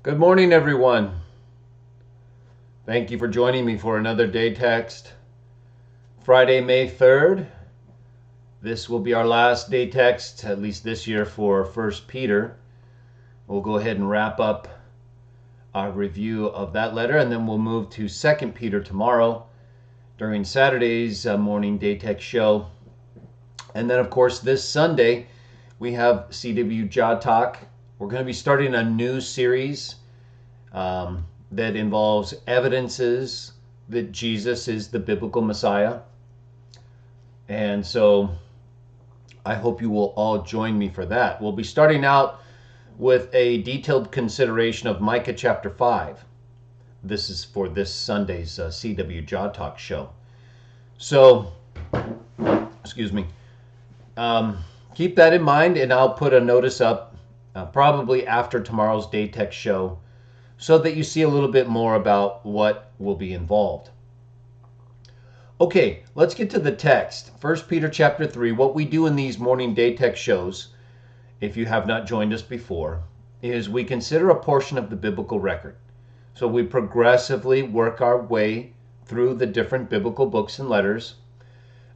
Good morning, everyone. Thank you for joining me for another day text. Friday, May 3rd. This will be our last day text, at least this year, for 1 Peter. We'll go ahead and wrap up our review of that letter, and then we'll move to 2 Peter tomorrow during Saturday's morning day text show. And then, of course, this Sunday, we have CWJah Talk. We're going to be starting a new series that involves evidences that Jesus is the biblical Messiah. And so I hope you will all join me for that. We'll be starting out with a detailed consideration of Micah chapter 5. This is for this Sunday's CWJah Talk show. So, excuse me. Keep that in mind, and I'll put a notice up probably after tomorrow's day text show so that you see a little bit more about what will be involved. Okay, let's get to the text. 1 Peter chapter 3. What we do in these morning day text shows, if you have not joined us before, is we consider a portion of the biblical record. So we progressively work our way through the different biblical books and letters,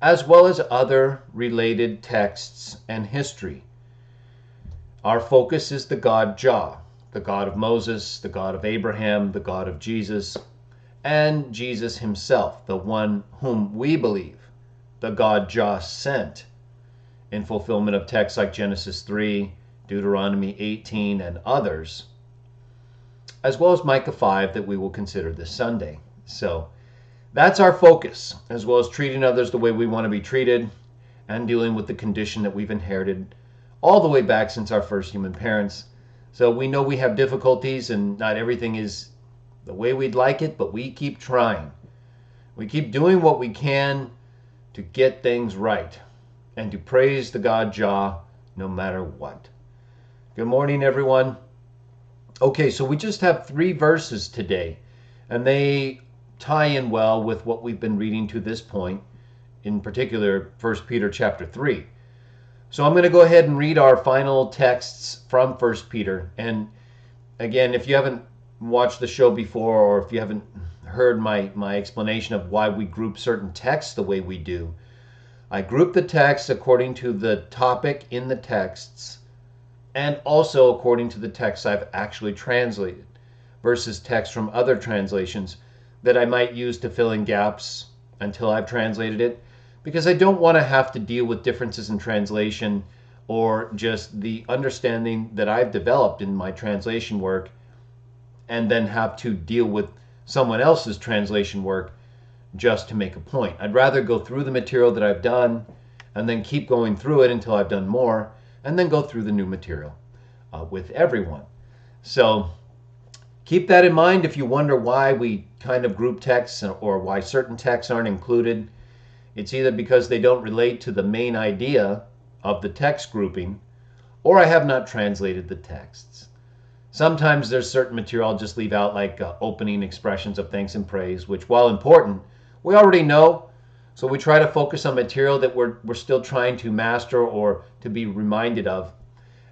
as well as other related texts and history. Our focus is the God Jah, the God of Moses, the God of Abraham, the God of Jesus, and Jesus himself, the one whom we believe the God Jah sent in fulfillment of texts like Genesis 3, Deuteronomy 18, and others, as well as Micah 5 that we will consider this Sunday. So that's our focus, as well as treating others the way we want to be treated and dealing with the condition that we've inherited all the way back since our first human parents. So we know we have difficulties and not everything is the way we'd like it, but we keep trying. We keep doing what we can to get things right and to praise the God Jah no matter what. Good morning, everyone. Okay, so we just have 3 verses today, and they tie in well with what we've been reading to this point, in particular 1 Peter chapter 3. So I'm going to go ahead and read our final texts from 1 Peter. And again, if you haven't watched the show before, or if you haven't heard my explanation of why we group certain texts the way we do, I group the texts according to the topic in the texts and also according to the texts I've actually translated versus texts from other translations that I might use to fill in gaps until I've translated it, because I don't want to have to deal with differences in translation or just the understanding that I've developed in my translation work and then have to deal with someone else's translation work just to make a point. I'd rather go through the material that I've done and then keep going through it until I've done more and then go through the new material with everyone. So keep that in mind if you wonder why we kind of group texts or why certain texts aren't included. It's either because they don't relate to the main idea of the text grouping, or I have not translated the texts. Sometimes there's certain material I'll just leave out, like opening expressions of thanks and praise, which, while important, we already know. So we try to focus on material that we're still trying to master or to be reminded of.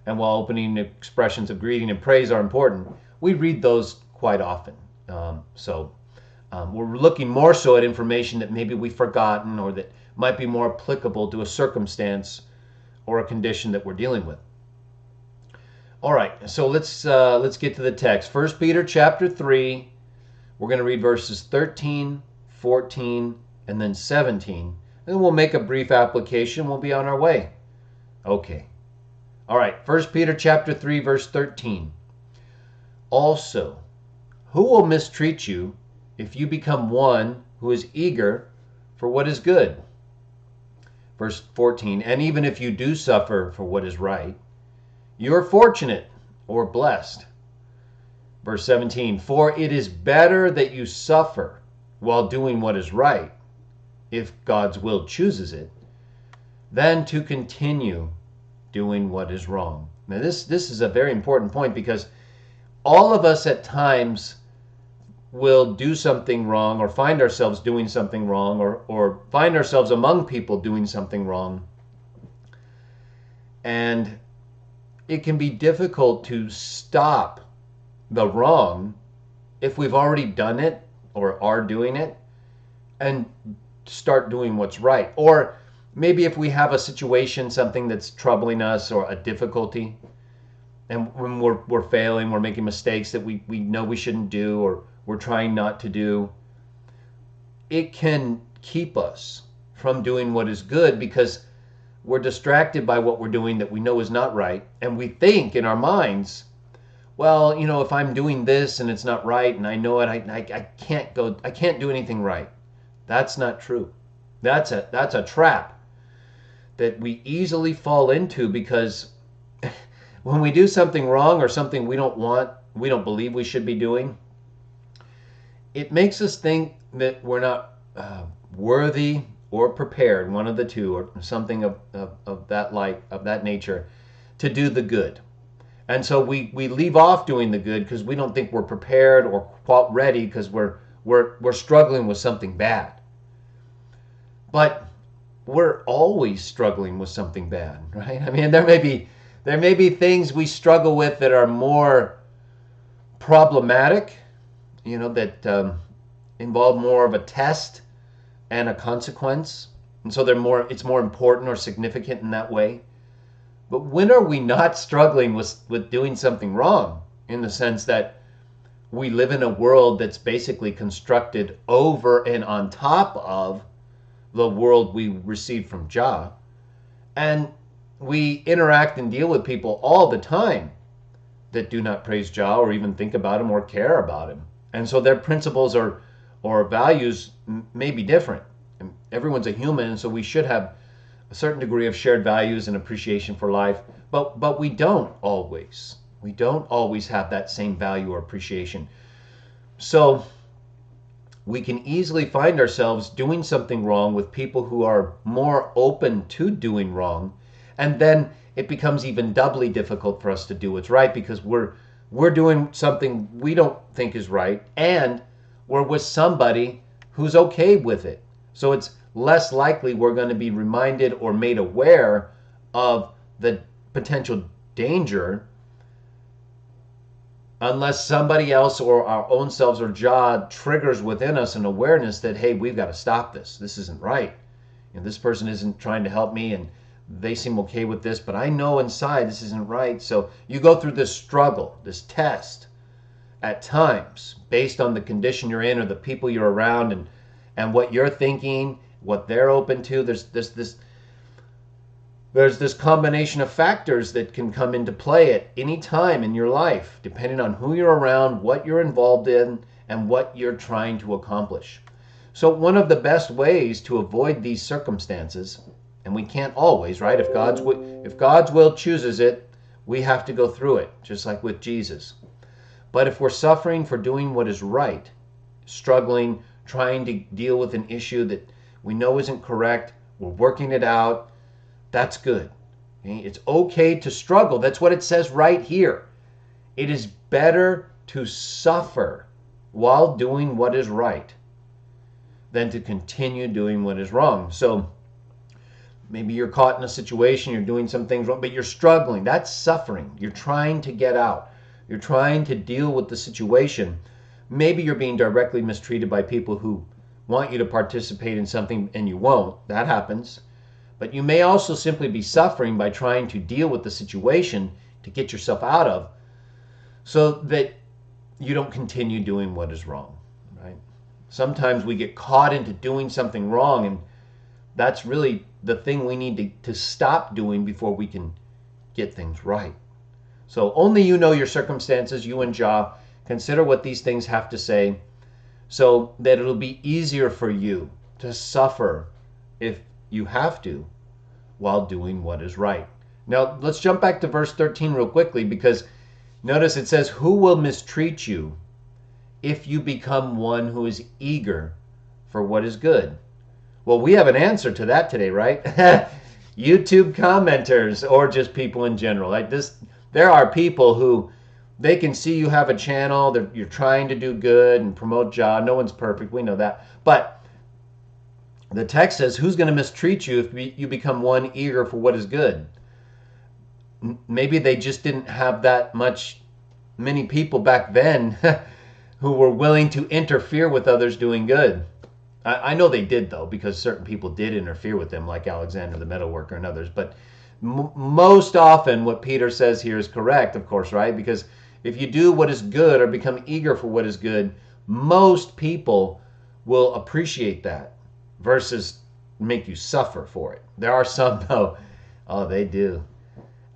And while opening expressions of greeting and praise are important, we read those quite often. We're looking more so at information that maybe we've forgotten or that might be more applicable to a circumstance or a condition that we're dealing with. All right, so let's get to the text. 1 Peter chapter 3, we're going to read verses 13, 14, and then 17. And then we'll make a brief application. We'll be on our way. Okay. All right, 1 Peter chapter 3, verse 13. Also, who will mistreat you if you become one who is eager for what is good? Verse 14, and even if you do suffer for what is right, you are fortunate or blessed. Verse 17, for it is better that you suffer while doing what is right, if God's will chooses it, than to continue doing what is wrong. Now this is a very important point, because all of us at times will do something wrong or find ourselves doing something wrong or find ourselves among people doing something wrong. And it can be difficult to stop the wrong if we've already done it or are doing it, and start doing what's right. Or maybe if we have a situation, something that's troubling us or a difficulty, and when we're failing, we're making mistakes that we know we shouldn't do or we're trying not to do, it can keep us from doing what is good because we're distracted by what we're doing that we know is not right. And we think in our minds, well, you know, if I'm doing this and it's not right and I know it, I can't do anything right. That's not true. That's a trap that we easily fall into, because when we do something wrong or something we don't believe we should be doing, it makes us think that we're not worthy or prepared, one of the two, or something of that nature, to do the good. And so we leave off doing the good because we don't think we're prepared or ready because we're struggling with something bad. But we're always struggling with something bad, right? I mean, there may be things we struggle with that are more problematic, you know, that involve more of a test and a consequence, and so it's more important or significant in that way. But when are we not struggling with doing something wrong, in the sense that we live in a world that's basically constructed over and on top of the world we receive from Jah, and we interact and deal with people all the time that do not praise Jah or even think about him or care about him, and so their principles or values may be different. And everyone's a human, and so we should have a certain degree of shared values and appreciation for life, but we don't always. We don't always have that same value or appreciation. So we can easily find ourselves doing something wrong with people who are more open to doing wrong, and then it becomes even doubly difficult for us to do what's right because we're doing something we don't think is right, and we're with somebody who's okay with it. So it's less likely we're going to be reminded or made aware of the potential danger unless somebody else or our own selves or Jah triggers within us an awareness that, hey, we've got to stop this. This isn't right. You know, this person isn't trying to help me and they seem okay with this, but I know inside this isn't right. So you go through this struggle, this test at times based on the condition you're in or the people you're around and what you're thinking, what they're open to. There's this combination of factors that can come into play at any time in your life, depending on who you're around, what you're involved in, and what you're trying to accomplish. So one of the best ways to avoid these circumstances, and we can't always, right? If God's will chooses it, we have to go through it, just like with Jesus. But if we're suffering for doing what is right, struggling, trying to deal with an issue that we know isn't correct, we're working it out, that's good. Okay? It's okay to struggle. That's what it says right here. It is better to suffer while doing what is right than to continue doing what is wrong. So maybe you're caught in a situation, you're doing some things wrong, but you're struggling. That's suffering. You're trying to get out. You're trying to deal with the situation. Maybe you're being directly mistreated by people who want you to participate in something and you won't. That happens. But you may also simply be suffering by trying to deal with the situation to get yourself out of, so that you don't continue doing what is wrong, right? Sometimes we get caught into doing something wrong, and that's really the thing we need to stop doing before we can get things right. So only you know your circumstances, you and Jah. Consider what these things have to say so that it'll be easier for you to suffer if you have to while doing what is right. Now let's jump back to verse 13 real quickly, because notice it says, who will mistreat you if you become one who is eager for what is good? Well, we have an answer to that today, right? YouTube commenters, or just people in general. Like this, there are people who, they can see you have a channel, you're trying to do good and promote Jah. No one's perfect, we know that. But the text says, who's going to mistreat you if you become one eager for what is good? Maybe they just didn't have that much many people back then who were willing to interfere with others doing good. I know they did, though, because certain people did interfere with them, like Alexander the metalworker and others. But most often what Peter says here is correct, of course, right? Because if you do what is good or become eager for what is good, most people will appreciate that versus make you suffer for it. There are some, though, oh, they do.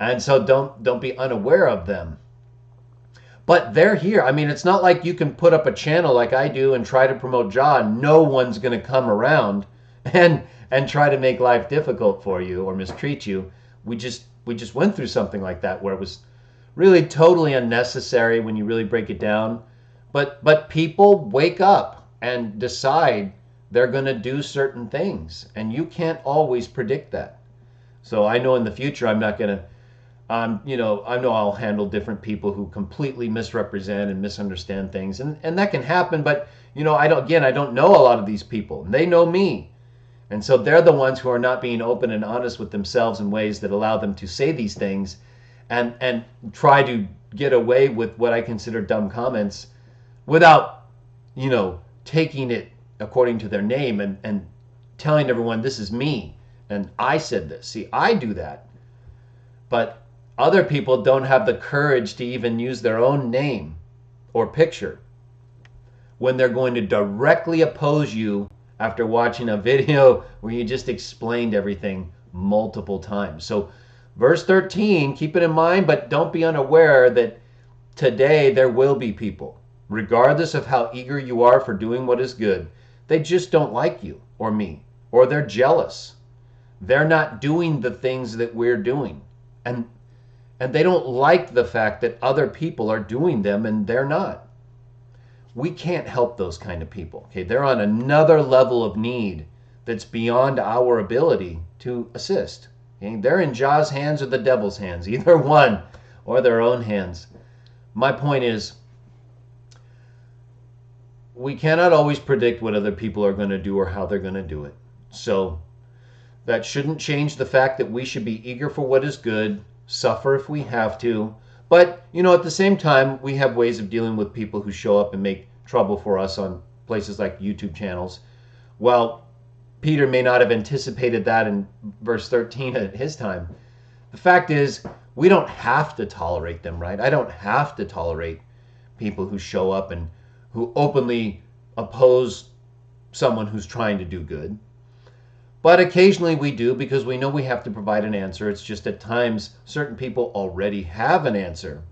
And so don't be unaware of them. But they're here. I mean, it's not like you can put up a channel like I do and try to promote Jah. No one's going to come around and try to make life difficult for you or mistreat you. We just went through something like that where it was really totally unnecessary when you really break it down. But people wake up and decide they're going to do certain things, and you can't always predict that. So I know in the future I'm not going to I know I'll handle different people who completely misrepresent and misunderstand things, and that can happen. But I don't know a lot of these people. They know me, and so they're the ones who are not being open and honest with themselves in ways that allow them to say these things, and try to get away with what I consider dumb comments, without taking it according to their name and telling everyone this is me and I said this. See, I do that, but other people don't have the courage to even use their own name or picture when they're going to directly oppose you after watching a video where you just explained everything multiple times. So verse 13, keep it in mind, but don't be unaware that today there will be people, regardless of how eager you are for doing what is good, they just don't like you or me, or they're jealous. They're not doing the things that we're doing. And they don't like the fact that other people are doing them and they're not. We can't help those kind of people. Okay, they're on another level of need that's beyond our ability to assist. Okay? They're in Jah's hands or the devil's hands, either one, or their own hands. My point is, we cannot always predict what other people are going to do or how they're going to do it. So that shouldn't change the fact that we should be eager for what is good, suffer if we have to. But, at the same time, we have ways of dealing with people who show up and make trouble for us on places like YouTube channels. Well, Peter may not have anticipated that in verse 13 at his time. The fact is, we don't have to tolerate them, right? I don't have to tolerate people who show up and who openly oppose someone who's trying to do good. But occasionally we do, because we know we have to provide an answer. It's just at times certain people already have an answer.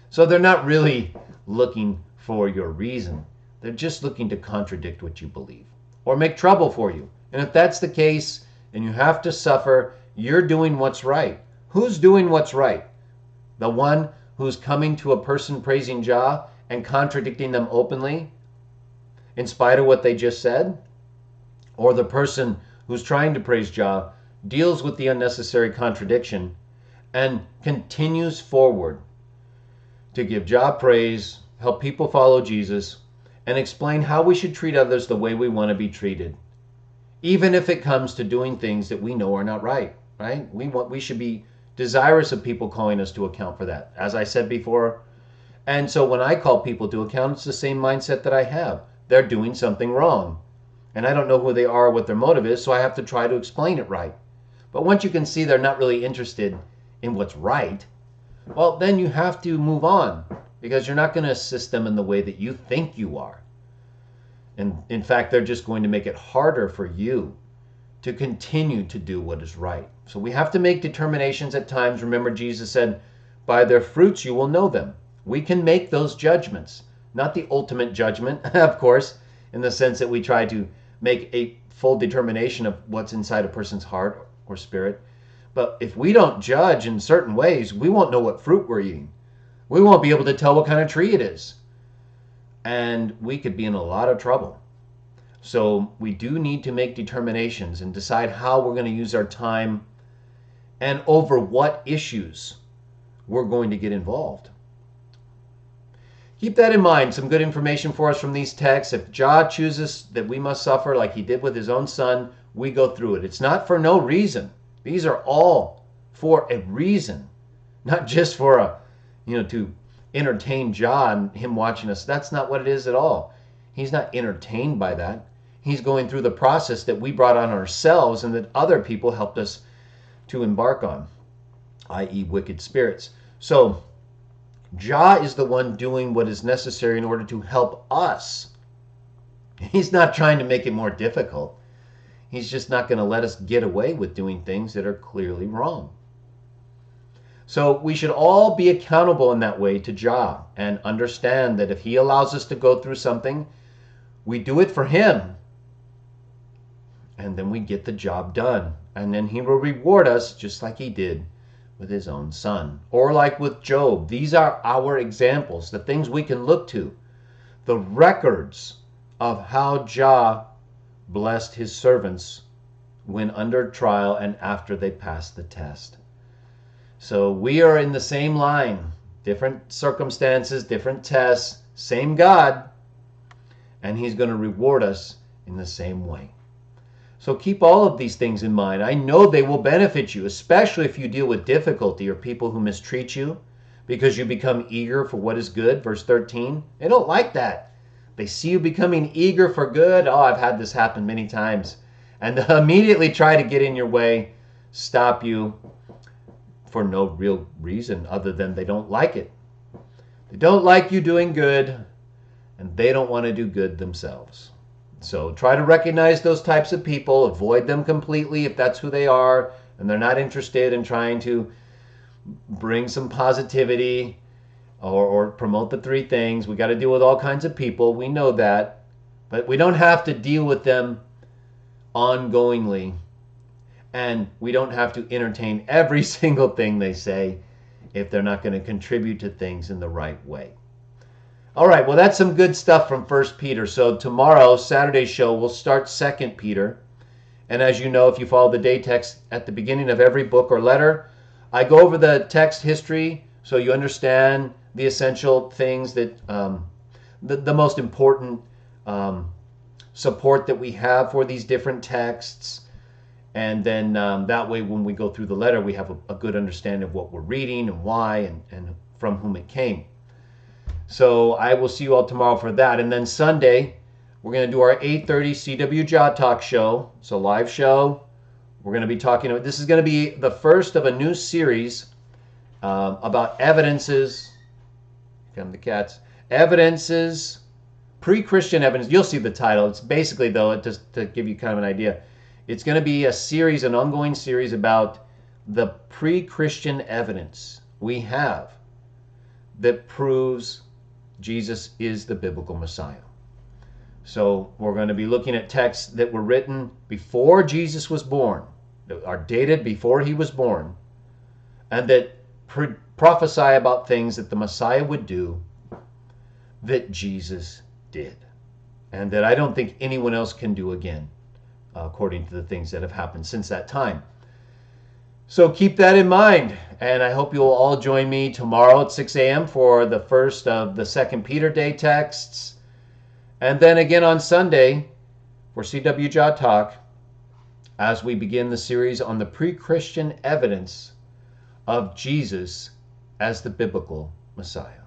So they're not really looking for your reason. They're just looking to contradict what you believe or make trouble for you. And if that's the case and you have to suffer, you're doing what's right. Who's doing what's right? The one who's coming to a person praising Jah and contradicting them openly in spite of what they just said? Or the person who's trying to praise Jah, deals with the unnecessary contradiction, and continues forward to give Jah praise, help people follow Jesus, and explain how we should treat others the way we want to be treated, even if it comes to doing things that we know are not right, right? We should be desirous of people calling us to account for that, as I said before. And so when I call people to account, it's the same mindset that I have. They're doing something wrong. And I don't know who they are or what their motive is, so I have to try to explain it right. But once you can see they're not really interested in what's right, well, then you have to move on, because you're not going to assist them in the way that you think you are. And in fact, they're just going to make it harder for you to continue to do what is right. So we have to make determinations at times. Remember, Jesus said, by their fruits you will know them. We can make those judgments, not the ultimate judgment, of course, in the sense that we try to make a full determination of what's inside a person's heart or spirit. But if we don't judge in certain ways, we won't know what fruit we're eating. We won't be able to tell what kind of tree it is. And we could be in a lot of trouble. So we do need to make determinations and decide how we're going to use our time and over what issues we're going to get involved. Keep that in mind. Some good information for us from these texts. If Jah chooses that we must suffer like he did with his own son, we go through it. It's not for no reason. These are all for a reason, not just for to entertain Jah and him watching us. That's not what it is at all. He's not entertained by that. He's going through the process that we brought on ourselves and that other people helped us to embark on, i.e. wicked spirits. So Jah is the one doing what is necessary in order to help us. He's not trying to make it more difficult. He's just not going to let us get away with doing things that are clearly wrong. So we should all be accountable in that way to Jah and understand that if he allows us to go through something, we do it for him. And then we get the job done. And then he will reward us just like he did with his own son. Or like with Job. These are our examples, the things we can look to. The records of how Jah blessed his servants when under trial and after they passed the test. So we are in the same line. Different circumstances, different tests, same God. And he's going to reward us in the same way. So keep all of these things in mind. I know they will benefit you, especially if you deal with difficulty or people who mistreat you because you become eager for what is good. Verse 13. They don't like that. They see you becoming eager for good. Oh, I've had this happen many times. And immediately try to get in your way, stop you for no real reason other than they don't like it. They don't like you doing good, and they don't want to do good themselves. So try to recognize those types of people, avoid them completely if that's who they are, and they're not interested in trying to bring some positivity or promote the three things. We got to deal with all kinds of people. We know that, but we don't have to deal with them ongoingly, and we don't have to entertain every single thing they say if they're not going to contribute to things in the right way. All right, well, that's some good stuff from 1 Peter. So tomorrow, Saturday's show, we'll start 2 Peter. And as you know, if you follow the day text at the beginning of every book or letter, I go over the text history so you understand the essential things that, the most important support that we have for these different texts. And then that way, when we go through the letter, we have a good understanding of what we're reading and why and from whom it came. So I will see you all tomorrow for that. And then Sunday, we're going to do our 8:30 CWJah Talk show. It's a live show. We're going to be talking about, this is going to be the first of a new series about evidences. Here come the cats. Evidences, pre-Christian evidence. You'll see the title. It's basically, though, just to give you kind of an idea, it's going to be a series, an ongoing series about the pre-Christian evidence we have that proves Jesus is the biblical Messiah. So we're going to be looking at texts that were written before Jesus was born, that are dated before he was born, and that prophesy about things that the Messiah would do that Jesus did, and that I don't think anyone else can do again, according to the things that have happened since that time. So keep that in mind, and I hope you'll all join me tomorrow at 6 a.m. for the first of the 2 Peter Day texts, and then again on Sunday for CWJah Talk as we begin the series on the pre-Christian evidence of Jesus as the biblical Messiah.